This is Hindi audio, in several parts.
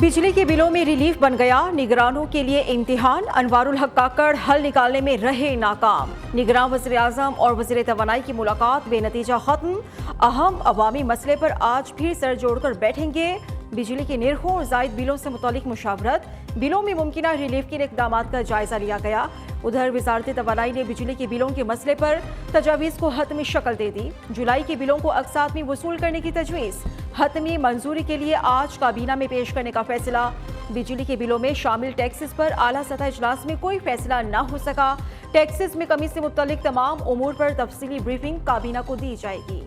बिजली के बिलों में रिलीफ बन गया, निगरानों के लिए इम्तिहान। अनवारुल हक काकड़ हल निकालने में रहे नाकाम। निगरान वज़ीर आज़म और वज़ीर तवानाई की मुलाकात बेनतीजा खत्म। अहम अवामी मसले पर आज फिर सर जोड़कर बैठेंगे। बिजली के निरखों और जायद बिलों से मुतालिक मुशावरत, बिलों में मुमकिन रिलीफ के इक़दामात का जायजा लिया गया। उधर वज़ारत तवानाई ने बिजली के बिलों के मसले पर तजावीज़ को हतमी शक्ल दे दी। जुलाई के बिलों को अक़सात में वसूल करने की तजवीज़ हतमी मंजूरी के लिए आज काबीना में पेश करने का फैसला। बिजली के बिलों में शामिल टैक्सेस पर आला सतह इजलास में कोई फैसला न हो सका। टैक्सेस में कमी से मुत्तलिक तमाम उमूर पर तफसीली ब्रीफिंग काबीना को दी जाएगी।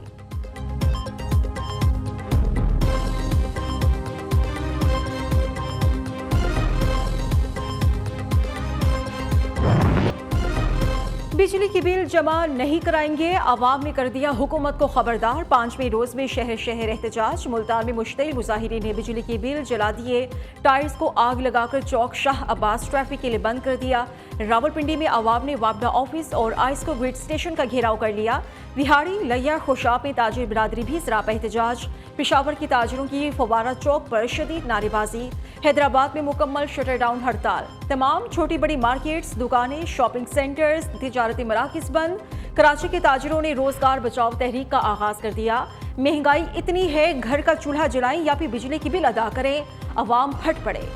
बिजली की बिल जमा नहीं कराएंगे, आवाम ने कर दिया हुकूमत को खबरदार। 5वें रोज में शहर शहर एहतजाज। मुल्तान में मुश्तइल मुजाहिरीन ने बिजली के बिल जला दिए। टायर्स को आग लगाकर चौक शाह अब्बास ट्रैफिक के लिए बंद कर दिया। रावलपिंडी में आवाम ने वापडा ऑफिस और आइस्को ग्रिड स्टेशन का घेराव कर लिया। बिहाड़ी लिया खुशाब में ताजिर बिरादरी भी सरापा एहतजाज। पेशावर की ताजिरों की फवारा चौक पर शदीद नारेबाजी। हैदराबाद में मुकम्मल शटर डाउन हड़ताल। तमाम छोटी बड़ी मार्केट्स, दुकानें, शॉपिंग सेंटर्स, तिजारती मराकिज़ बंद। कराची के ताजिरों ने रोजगार बचाओ तहरीक का आगाज कर दिया। महंगाई इतनी है, घर का चूल्हा जलाएं या फिर बिजली की बिल अदा करें, अवाम फट पड़े।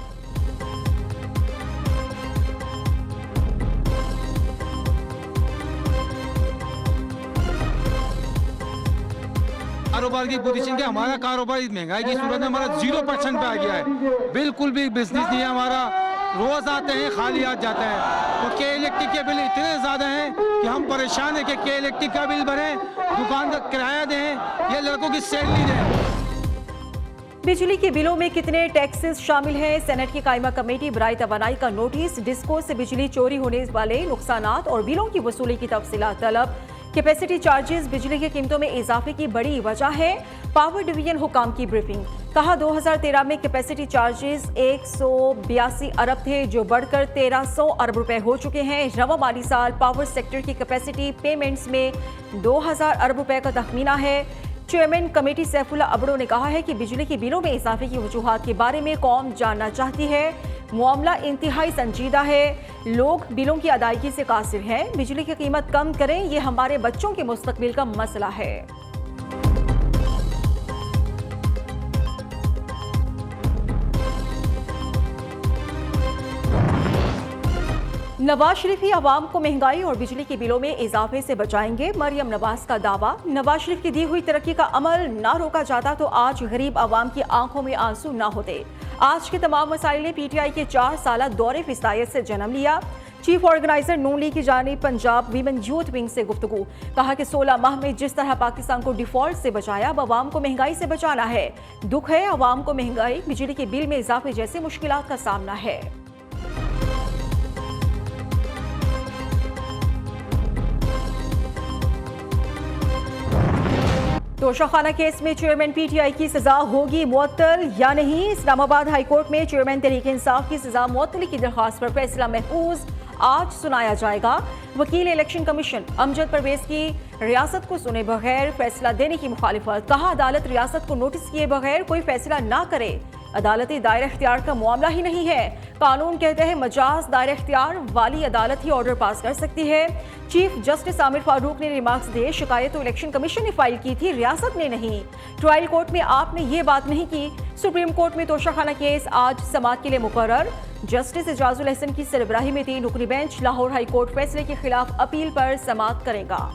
कारोबार की पोजीशन के हमारा कारोबार इस महंगाई की सूरत में हमारा 0% पे आ गया है। बिल्कुल भी बिजनेस नहीं है हमारा। रोज आते हैं, खाली हाथ जाते हैं। तो के इलेक्ट्रिक के बिल इतने ज़्यादा हैं कि हम परेशान हैं कि के इलेक्ट्रिक का बिल भरें, दुकान का किराया दें, ये लड़कों की सैलरी दें। बिजली के बिलों में कितने टैक्सेस शामिल हैं? सेनेट की कायमा कमेटी बराए तवानाई का नोटिस। डिस्को से बिजली चोरी होने वाले नुकसानात और बिलों की वसूली की तफसीलात तलब। कैपेसिटी चार्जेस बिजली की कीमतों में इजाफे की बड़ी वजह है। पावर डिवीजन हुकाम की ब्रीफिंग। कहा 2013 में कैपेसिटी चार्जेस 182 अरब थे, जो बढ़कर 1300 अरब रुपए हो चुके हैं। रवा माली साल पावर सेक्टर की कैपेसिटी पेमेंट्स में 2000 अरब रुपए का तखमीना है। चेयरमैन कमेटी सैफुल्ला अबड़ो ने कहा है कि बिजली के बिलों में इजाफे की वजूहात के बारे में कौम जानना चाहती है। मामला इंतहाई संजीदा है। लोग बिलों की अदायगी से कासिर हैं। बिजली की कीमत कम करें, ये हमारे बच्चों के मुस्तकबिल का मसला है। नवाज शरीफ ही अवाम को महंगाई और बिजली के बिलों में इजाफे से बचाएंगे। मरियम नवाज का दावा। नवाज शरीफ की दी हुई तरक्की का अमल ना रोका जाता तो आज गरीब अवाम की आंखों में आंसू ना होते। आज के तमाम मसाइल ने पीटीआई के 4 साल दौरे फिसायत से जन्म लिया। चीफ ऑर्गेनाइजर नून लीग की जानिब पंजाब वीमेन यूथ विंग से गुफ्तगू। कहा कि 16 माह में जिस तरह पाकिस्तान को डिफॉल्ट से बचाया, अब अवाम को महंगाई से बचाना है। दुख है अवाम को महंगाई, बिजली के बिल में इजाफे जैसे मुश्किलात का सामना है। तोशाखाना केस में चेयरमैन पीटीआई की सजा होगी मुअत्तल या नहीं? इस्लामाबाद हाईकोर्ट में चेयरमैन तहरीक इंसाफ की सजा मुअत्तली की दरख्वास्त पर फैसला महफूज आज सुनाया जाएगा। वकील इलेक्शन कमीशन अमजद परवेज की रियासत को सुने बगैर फैसला देने की मुखालिफत। कहा अदालत रियासत को नोटिस किए बगैर कोई फैसला ना करे। अदालती दायरा इख्तियार का मामला ही नहीं है। कानून कहते हैं मजाज दायरा इख्तियार वाली अदालत ही ऑर्डर पास कर सकती है। चीफ जस्टिस आमिर फारूक ने रिमार्क्स दिए, शिकायत तो इलेक्शन कमीशन ने फाइल की थी, रियासत ने नहीं। ट्रायल कोर्ट में आपने ये बात नहीं की। सुप्रीम कोर्ट में तोशाखाना केस आज समाअत के लिए मुकर्रर। जस्टिस एजाजुल एहसन की सरबराही में 3 रुकनी बेंच लाहौर हाई कोर्ट फैसले के खिलाफ अपील पर समाअत करेगा।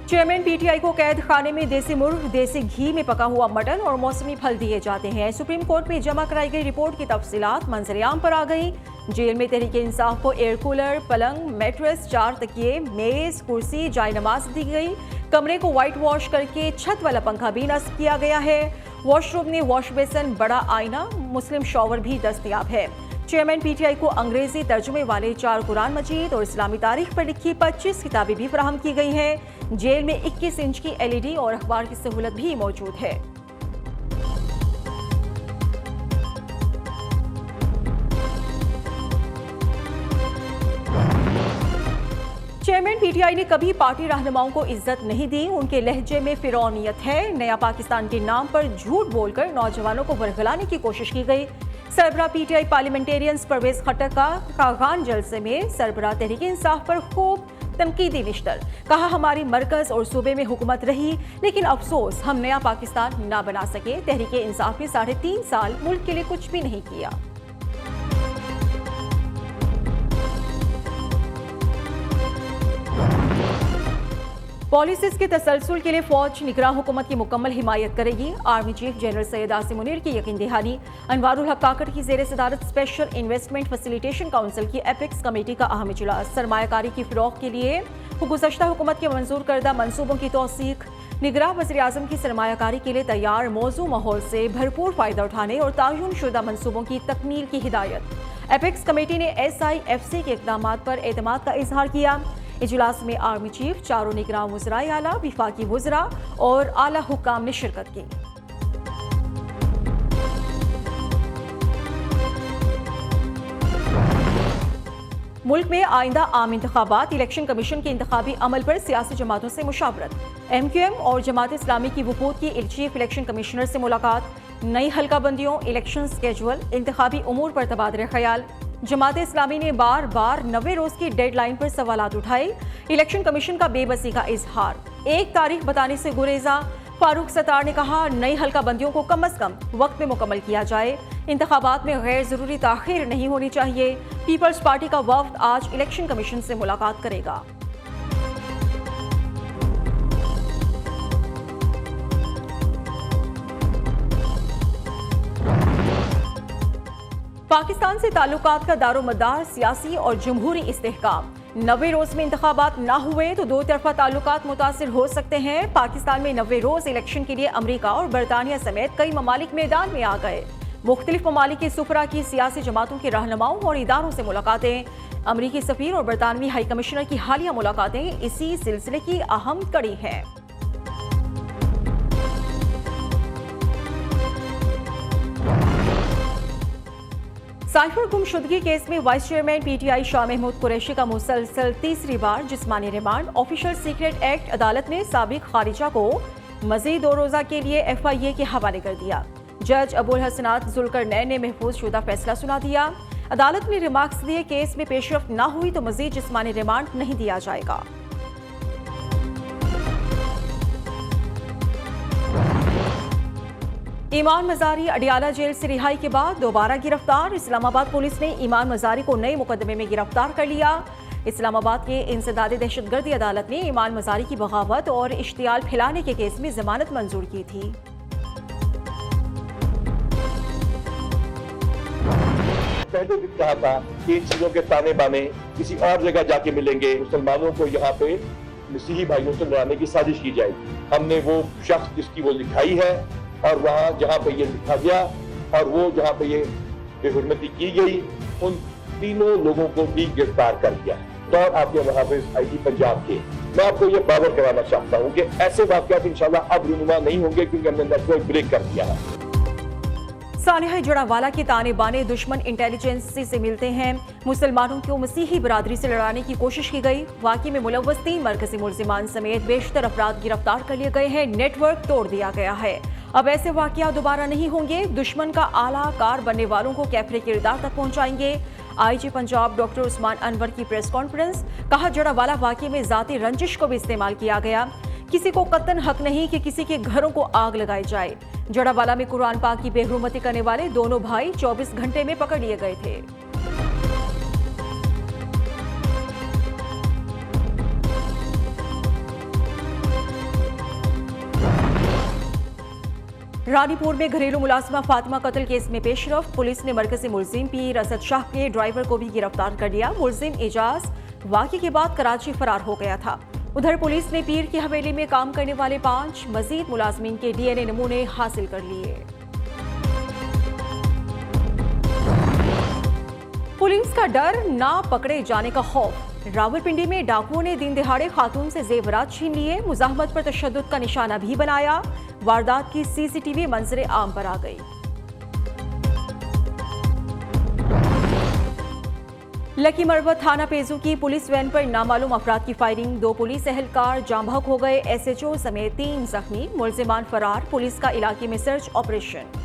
चेयरमैन पीटीआई को कैद खाने में देसी मुर्ग, देसी घी में पका हुआ मटन और मौसमी फल दिए जाते हैं। सुप्रीम कोर्ट में जमा कराई गई रिपोर्ट की तफसीलात मंजर-ए-आम पर आ गई। जेल में तहरीक इंसाफ को एयर कूलर, पलंग, मैट्रेस, 4 तकिए, मेज, कुर्सी, जाय नमाज दी गई। कमरे को व्हाइट वॉश करके छत वाला पंखा भी नस्ब किया गया है। वॉशरूम में वॉश बेसन, बड़ा आईना, मुस्लिम शॉवर भी दस्तयाब है। चेयरमैन पीटीआई को अंग्रेजी तर्जुमे वाले 4 कुरान मजीद और इस्लामी तारीख पर लिखी 25 किताबें भी फराहम की गई हैं। जेल में 21 इंच की LED और अखबार की सहूलत भी मौजूद है। चेयरमैन पीटीआई ने कभी पार्टी रहनुमाओं को इज्जत नहीं दी, उनके लहजे में फिरौनियत है। नया पाकिस्तान के नाम पर झूठ बोलकर नौजवानों को बरगलाने की कोशिश की गई। सरबराह पीटीआई पार्लियामेंटेरियंस परवेज खट्टर का कागान जलसे में सरबराह तहरीक इंसाफ पर खूब तनकीदी निश्तर। कहा, हमारी मरकज और सूबे में हुकूमत रही, लेकिन अफसोस हम नया पाकिस्तान ना बना सके। तहरीक इंसाफ ने 3.5 साल मुल्क के लिए कुछ भी नहीं किया। पॉलिसीज के तसलसल के लिए फौज निगरान हुकूमत की मुकम्मल हिमायत करेगी। Army chief general Syed Asim Munir की यकीन दहानी। अनवारुल हक काकड़ की ज़ेर सदारत स्पेशल इन्वेस्टमेंट फैसिलिटेशन काउंसिल की एपेक्स कमेटी का अहम इजलास। सरमायाकारी की फ़रोग़ के लिए गुज़श्ता हुकूमत के मंजूर करदा मनसूबों की तौसीक। निगरान वज़ीर आज़म की सरमायाकारी के लिए तैयार मौजू माहौल से भरपूर फ़ायदा उठाने और तयन शुदा मनसूबों की तकमील की हिदायत। एपेक्स कमेटी ने SIFC के इक़दाम पर एतमाद का इजहार किया। इजलास में आर्मी चीफ, चारों निगरान वज़राए आला, विफाकी वज़रा और आला हुक्काम ने शिरकत की। मुल्क में आइंदा आम इंतखाबात, इलेक्शन कमीशन के इंतखाबी अमल पर सियासी जमातों से मुशावरत। MQM और जमात इस्लामी की वफूद की चीफ इलेक्शन कमिश्नर से मुलाकात। नई हल्का बंदियों, इलेक्शन स्केजुअल, इंतखाबी उमूर पर तबादला ख्याल। जमात इस्लामी ने बार बार 90 रोज की डेडलाइन पर सवालात उठाए। इलेक्शन कमीशन का बेबसी का इजहार। 1 तारीख बताने से गुरेजा। फारूक सत्तार ने कहा, नई हल्का बंदियों को कम अज कम वक्त में मुकम्मल किया जाए। इंतखाबात में गैर जरूरी ताखीर नहीं होनी चाहिए। पीपल्स पार्टी का वफ्द आज इलेक्शन कमीशन से मुलाकात करेगा। पाकिस्तान से ताल्लुकात का दारोमदार सियासी और जमहूरी इस्तेहकाम। 90 रोज में इंतखाबात ना हुए तो 2 तरफा ताल्लुकात मुतासिर हो सकते हैं। पाकिस्तान में 90 रोज इलेक्शन के लिए अमरीका और बरतानिया समेत कई ममालिक मैदान में आ गए। मुख्तलिफ ममालिक की सुफरा की सियासी जमातों के रहनुमाओं और इदारों से मुलाकातें। अमरीकी सफीर और बरतानवी हाई कमिश्नर की हालिया मुलाकातें इसी सिलसिले की अहम कड़ी है। साइफर गुमशुदगी केस में vice chairman PTI Shah Mahmood Qureshi का मुसलसल तीसरी बार जिस्मानी रिमांड। ऑफिशियल सीक्रेट एक्ट अदालत ने साबिक खारिजा को मजीद 2 रोजा के लिए FIA के हवाले कर दिया। जज अबुल हसनात जुल्करनैन ने महफूज शुदा फैसला सुना दिया। अदालत ने रिमार्क्स दिए, केस में पेशरफ न हुई तो मजीद जिस्मानी रिमांड नहीं दिया जाएगा। ईमान मजारी अडियाला जेल से रिहाई के बाद दोबारा गिरफ्तार। इस्लामाबाद पुलिस ने ईमान मजारी को नए मुकदमे में गिरफ्तार कर लिया। इस्लामाबाद के इंसदादी दहशतगर्दी अदालत ने ईमान मजारी की बगावत और इश्तियाल फैलाने के केस में जमानत मंजूर की थी। पहले भी कहा था कि इन चीजों के ताने बाने किसी और जगह जाके मिलेंगे, मुसलमानों को यहाँ पे मसीही भाइयों से लड़ाने की साजिश की जाएगी। हमने वो शख्स जिसकी वो लिखाई है और वहाँ जहाँ पे ये लिखा गया और वो जहाँ पे ये बेहुरमती की गई, उन तीनों लोगों को भी गिरफ्तार कर लिया है। तो आपके मुहाफिज IG पंजाब के, मैं आपको ये बावर कराना चाहता हूँ कि ऐसे वाक़यात इंशाल्लाह अब रुनुमा नहीं होंगे, क्योंकि हमने नेटवर्क ब्रेक कर दिया है। सानिया जड़ावाला के ताने बाने दुश्मन इंटेलिजेंसी से मिलते हैं। मुसलमानों को मसीही बरादरी से लड़ाने की कोशिश की गई। वाक़ई में मुलव्वस 3 मरकजी मुल्जिमान समेत बेशतर अफराद गिरफ्तार कर लिए गए हैं। नेटवर्क तोड़ दिया गया है। अब ऐसे वाक़यात दोबारा नहीं होंगे। दुश्मन का आला कार बनने वालों को कैफरे किरदार तक पहुंचाएंगे। IG पंजाब डॉक्टर उस्मान अनवर की प्रेस कॉन्फ्रेंस। कहा, जड़ावाला वाक़ये में ज़ाती रंजिश को भी इस्तेमाल किया गया। किसी को कतन हक नहीं कि किसी के घरों को आग लगाई जाए। जड़ावाला में कुरान पाक की बेहुरमती करने वाले दोनों भाई 24 घंटे में पकड़ लिए गए थे। रानीपुर में घरेलू मुलाजिमा फातिमा कत्ल केस में पेशरफ। पुलिस ने मरकजी मुलजिम पीर असद शाह के ड्राइवर को भी गिरफ्तार कर लिया। मुलजिम एजाज वाक़ये के बाद कराची फरार हो गया था। उधर पुलिस ने पीर की हवेली में काम करने वाले 5 मजीद मुलाजमीन के DNA नमूने हासिल कर लिए। पुलिस का डर, ना पकड़े जाने का खौफ। रावलपिंडी में डाकुओं ने दिन दिहाड़े खातून से जेवरात छीन लिए। मुजाहमत पर तशद्दुद का निशाना भी बनाया। वारदात की CCTV मंजरे आम पर आ गई। लकी मरवत थाना पेजू की पुलिस वैन पर नामालूम अफराद की फायरिंग, 2 पुलिस एहलकार जाम बहक हो गए, SHO समेत 3 जख्मी, मुलजिमान फरार, पुलिस का इलाके में सर्च ऑपरेशन।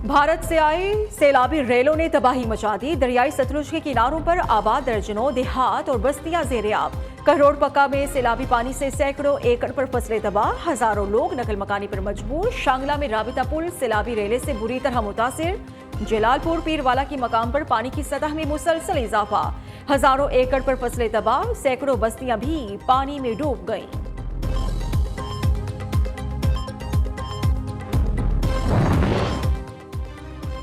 भारत से आए सैलाबी रेलों ने तबाही मचा दी, दरियाई सतलुज के किनारों पर आबाद दर्जनों देहात और बस्तियां ज़ेर-ए-आब। करोड़ पक्का में सैलाबी पानी से सैकड़ों एकड़ पर फसलें तबाह, हजारों लोग नकल मकानी पर मजबूर। शांगला में राबिता पुल सैलाबी रेले से बुरी तरह मुतासिर, जलालपुर पीरवाला की मकाम पर पानी की सतह में मुसलसल इजाफा, हजारों एकड़ पर फसलें तबाह, सैकड़ों बस्तियां भी पानी में डूब गईं।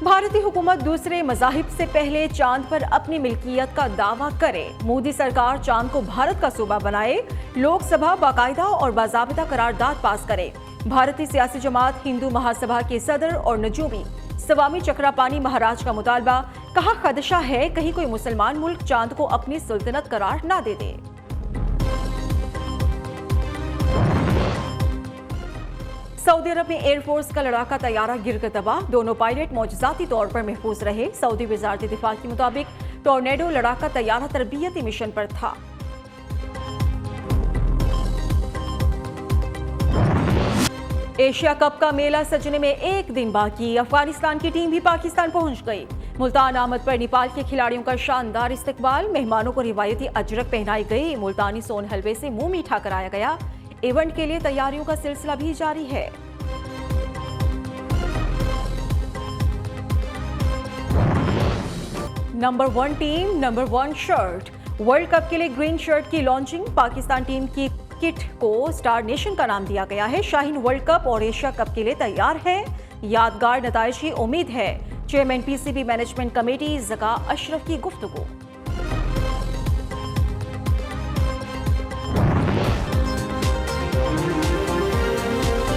भारतीय हुकूमत दूसरे मज़ाहिब से पहले चांद पर अपनी मिल्कियत का दावा करे, मोदी सरकार चांद को भारत का सूबा बनाए, लोकसभा बाकायदा और बाज़ाबिता करारदाद पास करे। भारतीय सियासी जमात हिंदू महासभा के सदर और नजूमी स्वामी चक्रापानी महाराज का मुतालबा, कहा खदशा है कहीं कोई मुसलमान मुल्क चांद को अपनी सुल्तनत करार ना दे दे। सऊदी अरब में एयरफोर्स का लड़ाका तैयारा गिरकर तबाह, दोनों पायलट मौजूदाती तौर पर महफूज रहे। सऊदी वजारत दिफा के मुताबिक टॉर्नेडो लड़ाका तैयारा तरबियती मिशन पर था। एशिया कप का मेला सजने में एक दिन बाकी, अफगानिस्तान की टीम भी पाकिस्तान पहुंच गई। मुल्तान आमद पर नेपाल के खिलाड़ियों का शानदार इस्तकबाल, मेहमानों को रिवायती अजरक पहनाई गई, मुल्तानी सोन हलवे से मुंह मीठा कराया गया। इवेंट के लिए तैयारियों का सिलसिला भी जारी है। Number 1 team, number 1 shirt. World cup के लिए ग्रीन शर्ट की लॉन्चिंग, पाकिस्तान टीम की किट को स्टार नेशन का नाम दिया गया है। शाहीन वर्ल्ड कप और एशिया कप के लिए तैयार है, यादगार नताइज की उम्मीद है। Chairman PCB management committee Zaka Ashraf की गुफ्तगू।